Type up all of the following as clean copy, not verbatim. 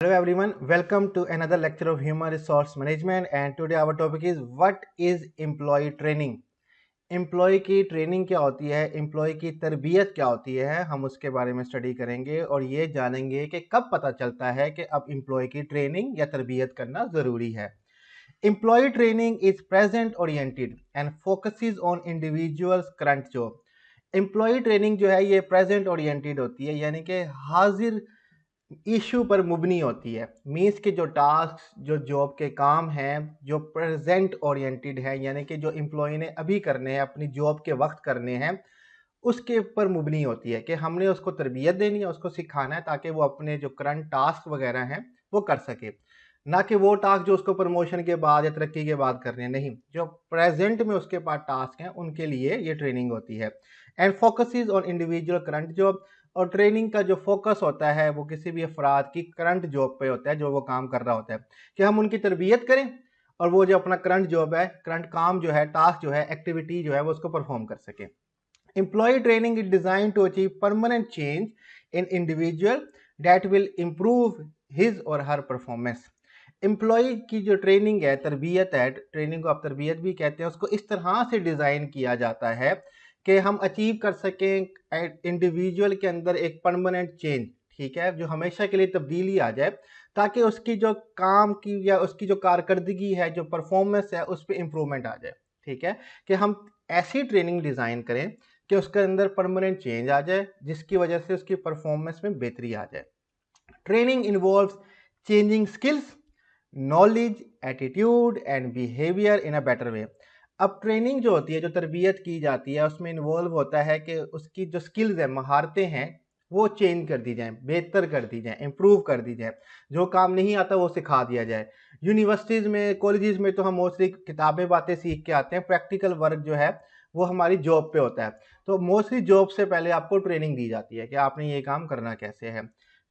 Hello everyone, welcome to another lecture of Human Resource Management and today our topic is what is employee training। Employee की training क्या होती है, employ की तरबियत क्या होती है, हम उसके बारे में स्टडी करेंगे और ये जानेंगे कि कब पता चलता है कि अब एम्प्लॉय की ट्रेनिंग या तरबियत करना ज़रूरी है। Employee training is present oriented and focuses on individuals current job. Employee training जो है ये प्रेजेंट ओरिएंटेड होती है, यानी कि हाजिर इशू पर मुबनी होती है। मीन्स के जो टास्क, जो जॉब के काम हैं, जो प्रेजेंट ओरिएंटेड है, यानी कि जो एम्प्लॉय ने अभी करने हैं, अपनी जॉब के वक्त करने हैं, उसके ऊपर मुबनी होती है कि हमने उसको तरबियत देनी है, उसको सिखाना है ताकि वो अपने जो करंट टास्क वगैरह हैं वो कर सके। ना कि वो टास्क जो उसको प्रमोशन के बाद या तरक्की के बाद करने हैं, नहीं, जो प्रेजेंट में उसके पास टास्क हैं उनके लिए ये ट्रेनिंग होती है। And focuses on individual current job, और ट्रेनिंग का जो फोकस होता है वो किसी भी अफराद की करंट जॉब पे होता है, जो वो काम कर रहा होता है, कि हम उनकी तरबियत करें और वो जो अपना करंट जॉब है, करंट काम जो है, टास्क जो है, एक्टिविटी जो है वो उसको परफॉर्म कर सके। Employee training is designed to achieve permanent change in individual that will improve his or her performance। Employee की जो ट्रेनिंग है, तरबियत है, ट्रेनिंग को आप तरबियत भी कहते हैं, उसको इस तरह से डिज़ाइन किया जाता है कि हम अचीव कर सकें इंडिविजुअल के अंदर एक परमानेंट चेंज, ठीक है, जो हमेशा के लिए तब्दीली आ जाए, ताकि उसकी जो काम की या उसकी जो कारकर्दगी है, जो परफॉर्मेंस है, उस पर इम्प्रूवमेंट आ जाए। ठीक है, कि हम ऐसी ट्रेनिंग डिज़ाइन करें कि उसके अंदर परमानेंट चेंज आ जाए, जिसकी वजह से उसकी परफॉर्मेंस में बेहतरी आ जाए। Training involves changing skills, knowledge, attitude and behaviour in a better way. अब ट्रेनिंग जो होती है, जो तरबियत की जाती है, उसमें इन्वॉल्व होता है कि उसकी जो स्किल्स है, महारतें हैं, वो चेंज कर दी जाएं, बेहतर कर दी जाएं, इंप्रूव कर दी जाएं। जो काम नहीं आता वो सिखा दिया जाए। यूनिवर्सिटीज़ में, कॉलेजेस में तो हम मोस्टली किताबें बातें सीख के आते हैं, प्रैक्टिकल वर्क जो है वो हमारी जॉब पे होता है। तो मोस्टली जॉब से पहले आपको ट्रेनिंग दी जाती है कि आपने ये काम करना कैसे है।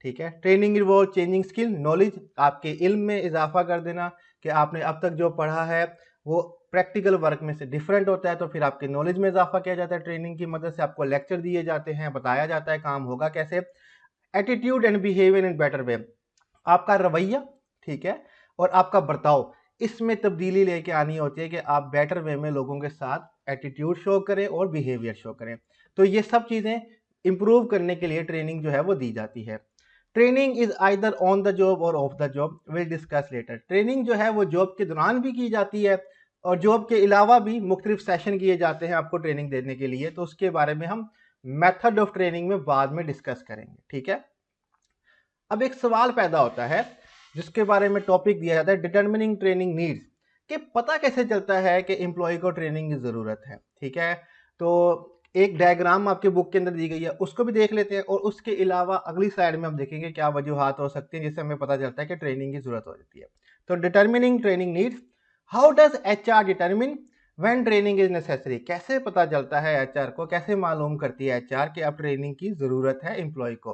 ठीक है, training involve changing skill, knowledge, आपके इल्म में इजाफा कर देना कि आपने अब तक जो पढ़ा है वो प्रैक्टिकल वर्क में से डिफरेंट होता है, तो फिर आपके नॉलेज में इजाफा किया जाता है। ट्रेनिंग की मदद से आपको लेक्चर दिए जाते हैं, बताया जाता है काम होगा कैसे। Attitude and behaviour in better way, आपका रवैया, ठीक है, और आपका बर्ताव, इसमें तब्दीली लेके आनी होती है कि आप बेटर वे में लोगों के साथ एटीट्यूड शो करें और बिहेवियर शो करें। तो ये सब चीज़ें इंप्रूव करने के लिए ट्रेनिंग जो है वो दी जाती है। Training is either on the job और off the job, will discuss later. Training जो है वो जॉब के दौरान भी की जाती है और जॉब के अलावा भी मुख्तलिफ सेशन किए जाते हैं आपको ट्रेनिंग देने के लिए, तो उसके बारे में हम मेथड ऑफ ट्रेनिंग में बाद में डिस्कस करेंगे। ठीक है, अब एक सवाल पैदा होता है जिसके बारे में टॉपिक दिया जाता है, डिटरमिनिंग ट्रेनिंग नीड्स, कि पता कैसे चलता है कि एम्प्लॉय को ट्रेनिंग की ज़रूरत है। ठीक है, तो एक डायग्राम आपके बुक के अंदर दी गई है, उसको भी देख लेते हैं और उसके अलावा अगली स्लाइड में हम देखेंगे क्या वजूहात हो सकती हैं जिससे हमें पता चलता है कि ट्रेनिंग की ज़रूरत हो जाती है। तो determining training needs, how does HR determine when training is necessary. कैसे पता चलता है HR को, कैसे मालूम करती है HR कि अब ट्रेनिंग की ज़रूरत है एम्प्लॉय को।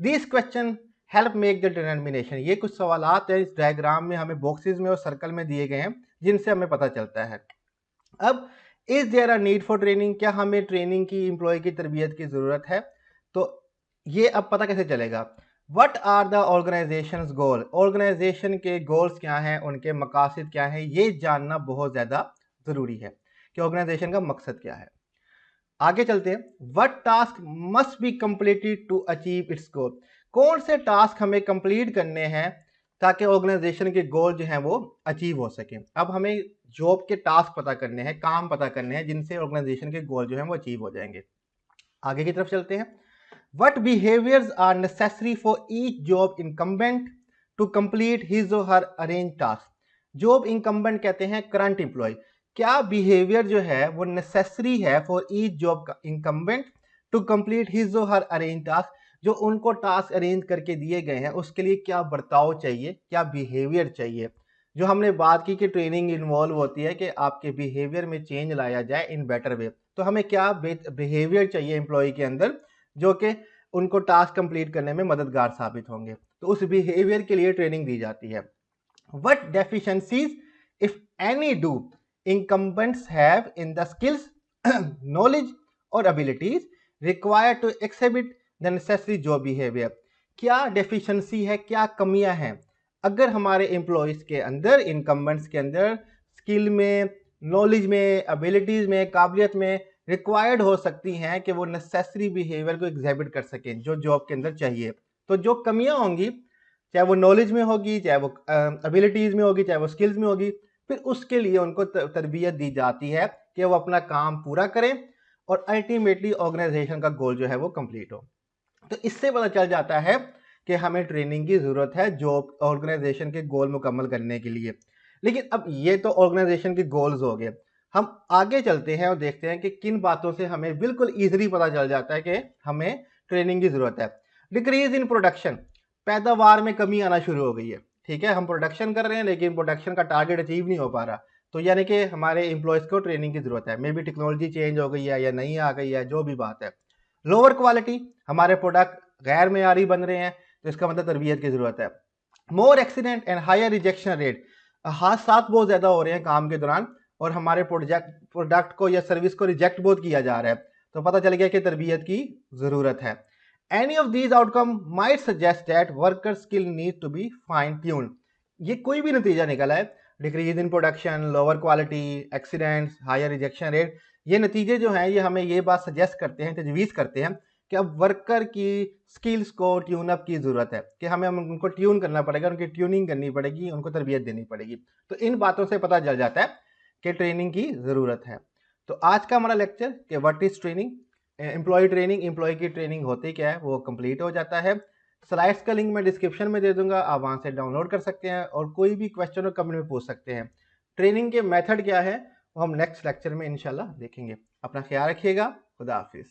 This question help make the determination, ये कुछ सवालात है इस डायग्राम में हमें बॉक्सेस में और सर्कल में दिए गए हैं जिनसे हमें पता चलता है। अब is there a need for training, क्या हमें ट्रेनिंग की, एम्प्लॉय की तरबियत की ज़रूरत है। तो ये अब पता कैसे चलेगा। What are the organisations goal, organisation के गोल्स क्या हैं, उनके मकासद क्या हैं, ये जानना बहुत ज़्यादा ज़रूरी है कि ऑर्गेनाइजेशन का मकसद क्या है। आगे चलते हैं, what task must be completed to achieve its goal, कौन से टास्क हमें कंप्लीट करने हैं ताकि ऑर्गेनाइजेशन के गोल जो हैं वो अचीव हो सके। अब हमें जॉब के टास्क पता करने हैं, काम पता करने हैं जिनसे ऑर्गेनाइजेशन के गोल जो हैं वो अचीव हो जाएंगे। आगे की तरफ चलते हैं, what behaviours are necessary for each job incumbent to complete his or her arrange task. Job incumbent कहते हैं करंट एम्प्लॉय, क्या बिहेवियर जो है वो नेसेसरी है for each job incumbent to complete his or her arrange task, जो उनको task arrange करके दिए गए हैं उसके लिए क्या बर्ताव चाहिए, क्या बिहेवियर चाहिए। जो हमने बात की कि ट्रेनिंग इन्वॉल्व होती है कि आपके बिहेवियर में चेंज लाया जाए इन बेटर वे, तो हमें क्या बिहेवियर चाहिए एम्प्लॉय के अंदर जो कि उनको टास्क कंप्लीट करने में मददगार साबित होंगे, तो उस बिहेवियर के लिए ट्रेनिंग दी जाती है। What deficiencies if any do incumbents have in the skills, knowledge or abilities required to exhibit the necessary job behavior, क्या डेफिशिएंसी है, क्या कमियां हैं। अगर हमारे एम्प्लॉयज़ के अंदर, इनकम्बेंट्स के अंदर स्किल में, नॉलेज में, एबिलिटीज़ में, काबिलियत में रिक्वायर्ड हो सकती हैं कि वो नेसेसरी बिहेवियर को एग्जिबिट कर सकें जो जॉब के अंदर चाहिए। तो जो कमियां होंगी, चाहे वो नॉलेज में होगी, चाहे वो एबिलिटीज़ में होगी, चाहे वो स्किल्स में होगी, फिर उसके लिए उनको तरबियत दी जाती है कि वो अपना काम पूरा करें और अल्टीमेटली ऑर्गेनाइजेशन का गोल जो है वो कंप्लीट हो। तो इससे पता चल जाता है कि हमें ट्रेनिंग की ज़रूरत है जॉब ऑर्गेनाइजेशन के गोल मुकम्मल करने के लिए। लेकिन अब ये तो ऑर्गेनाइजेशन के गोल्स हो गए, हम आगे चलते हैं और देखते हैं कि किन बातों से हमें बिल्कुल ईजिली पता चल जाता है कि हमें ट्रेनिंग की ज़रूरत है। डिक्रीज इन प्रोडक्शन, पैदावार में कमी आना शुरू हो गई है। ठीक है, हम प्रोडक्शन कर रहे हैं लेकिन प्रोडक्शन का टारगेट अचीव नहीं हो पा रहा, तो यानी कि हमारे एम्प्लॉयज़ को ट्रेनिंग की ज़रूरत है। मे बी टेक्नोलॉजी चेंज हो गई है या नहीं आ गई है, जो भी बात है। लोअर क्वालिटी, हमारे प्रोडक्ट गैर मेयारी बन रहे हैं, तो इसका मतलब तरबियत की ज़रूरत है। More accident and higher rejection rate, हादसात बहुत ज़्यादा हो रहे हैं काम के दौरान और हमारे प्रोडक्ट को या सर्विस को रिजेक्ट बहुत किया जा रहा है, तो पता चल गया कि तरबियत की ज़रूरत है। Any of these outcome might suggest that worker skill need to be fine tuned. ये कोई भी नतीजा निकला है, decrease in production, lower quality, accidents, higher rejection rate, ये नतीजे जो हैं ये हमें ये बात सजेस्ट करते हैं, तजवीज़ करते हैं कि अब वर्कर की स्किल्स को ट्यून अप की ज़रूरत है, कि हमें उनको ट्यून करना पड़ेगा, उनकी ट्यूनिंग करनी पड़ेगी, उनको तरबियत देनी पड़ेगी। तो इन बातों से पता चल जाता है कि ट्रेनिंग की ज़रूरत है। तो आज का हमारा लेक्चर कि what is training, employee training, employee की ट्रेनिंग होती क्या है, वो कंप्लीट हो जाता है। स्लाइड्स का लिंक मैं डिस्क्रिप्शन में दे दूंगा, आप वहाँ से डाउनलोड कर सकते हैं और कोई भी क्वेश्चन और कमेंट में पूछ सकते हैं। ट्रेनिंग के मेथड क्या है वो हम नेक्स्ट लेक्चर में इंशाल्लाह देखेंगे। अपना ख्याल रखिएगा। खुदा हाफिज़।